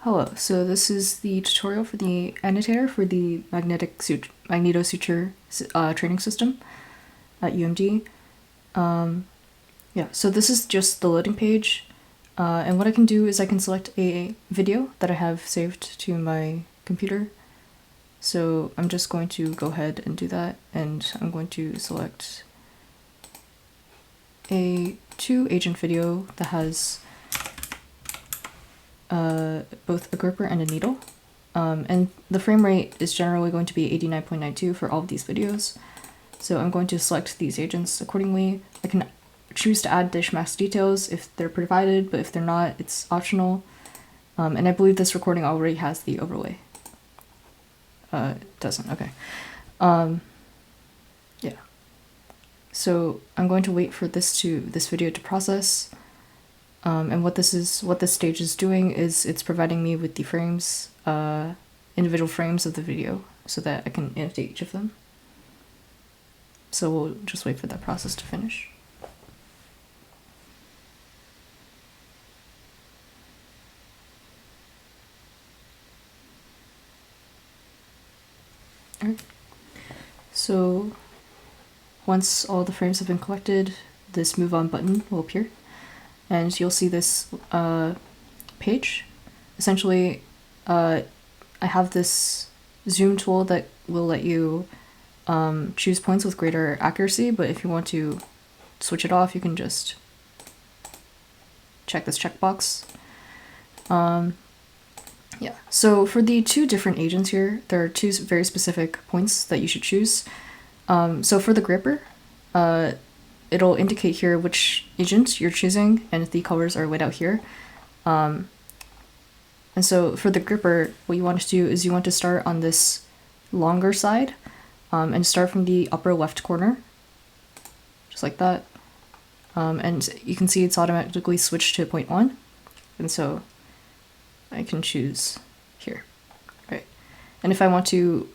Hello, so this is the tutorial for the annotator for the magnetosuture training system at UMD. Yeah, so this is just the loading page, and what I can do is I can select a video that I have saved to my computer. So I'm just going to go ahead and do that, and I'm going to select a 2-agent video that has both a gripper and a needle. And the frame rate is generally going to be 89.92 for all of these videos. So I'm going to select these agents accordingly. I can choose to add dish mask details if they're provided, but if they're not, it's optional. And I believe this recording already has the overlay. It doesn't, okay. Yeah. So I'm going to wait for this video to process. And what this stage is doing is it's providing me with the frames, individual frames of the video, so that I can annotate each of them. So we'll just wait for that process to finish. Alright. So once all the frames have been collected, this move on button will appear. And you'll see this page. Essentially, I have this zoom tool that will let you choose points with greater accuracy, but if you want to switch it off, you can just check this checkbox. Yeah, so for the 2 different agents here, there are 2 very specific points that you should choose. So for the gripper, it'll indicate here which agent you're choosing, and the colors are laid out here. And so for the gripper, what you want to do is you want to start on this longer side, and start from the upper left corner, just like that. And you can see it's automatically switched to 0.1, and so I can choose here, right? And if I want to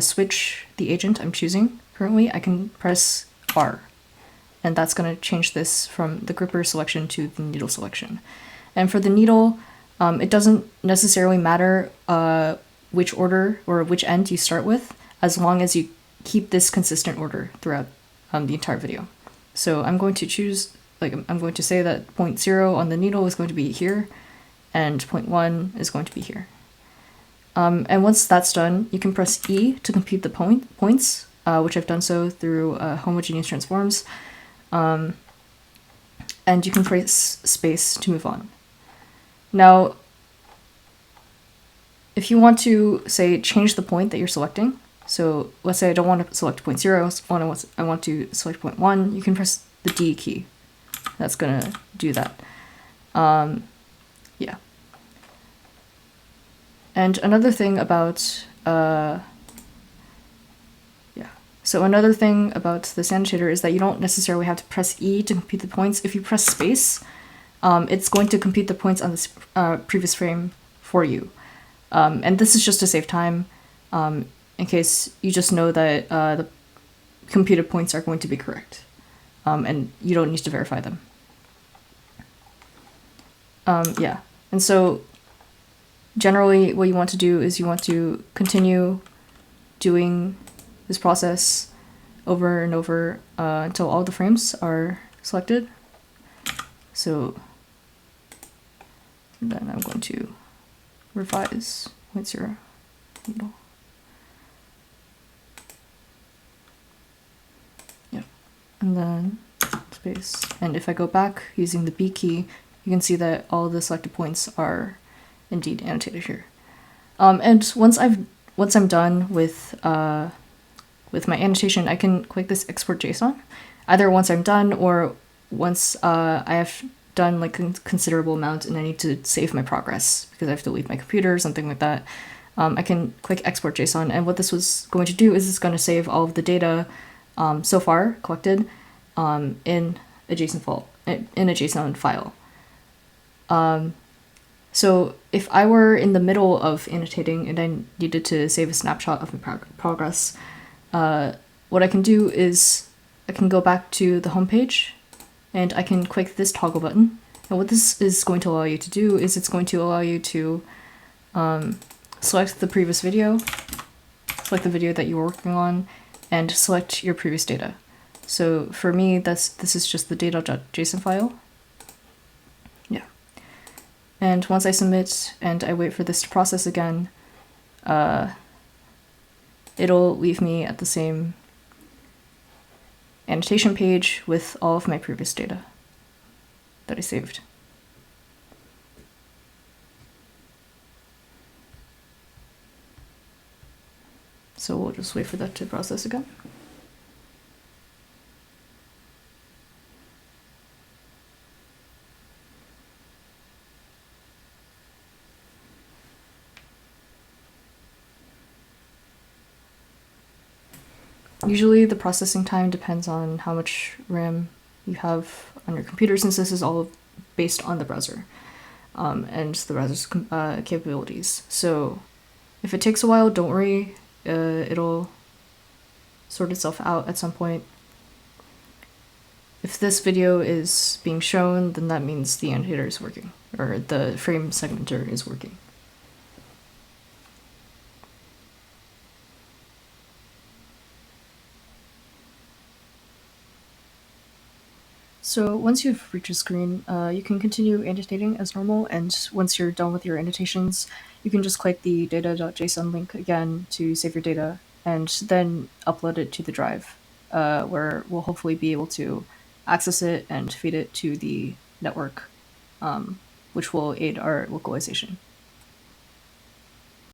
switch the agent I'm choosing currently, I can press R. And that's going to change this from the gripper selection to the needle selection. And for the needle, it doesn't necessarily matter which order or which end you start with, as long as you keep this consistent order throughout the entire video. So I'm going to choose, I'm going to say that 0.0 on the needle is going to be here, and 0.1 is going to be here. And once that's done, you can press E to compute the points, which I've done so through homogeneous transforms. And you can press space to move on. Now, if you want to, say, change the point that you're selecting, so let's say I don't want to select 0.0, I want to select 0.1, you can press the D key. That's gonna do that. Yeah. And another thing about So another thing about this annotator is that you don't necessarily have to press E to compute the points. If you press space, it's going to compute the points on this previous frame for you. And this is just to save time, in case you just know that the computed points are going to be correct, and you don't need to verify them. Yeah, and so generally what you want to do is you want to continue doing this process over and over until all the frames are selected. So then I'm going to revise 0.0 needle. Yep, and then space. And if I go back using the B key, you can see that all the selected points are indeed annotated here. And once I'm done with my annotation, I can click this export JSON, either once I'm done or once I have done like a considerable amount and I need to save my progress because I have to leave my computer or something like that. I can click export JSON, and what this was going to do is it's going to save all of the data so far collected in a JSON file. So if I were in the middle of annotating and I needed to save a snapshot of my progress, what I can do is I can go back to the home page and I can click this toggle button, And what this is going to allow you to do is it's going to allow you to select the previous video, select the video that you were working on, and select your previous data. So for me, this is just the data.json file. Yeah. And once I submit and I wait for this to process again, it'll leave me at the same annotation page with all of my previous data that I saved. So we'll just wait for that to process again. Usually the processing time depends on how much RAM you have on your computer, since this is all based on the browser and the browser's capabilities. So if it takes a while, don't worry, it'll sort itself out at some point. If this video is being shown, then that means the annotator is working, or the frame segmenter is working. So once you've reached a screen, you can continue annotating as normal, and once you're done with your annotations, you can just click the data.json link again to save your data, and then upload it to the drive, where we'll hopefully be able to access it and feed it to the network, which will aid our localization.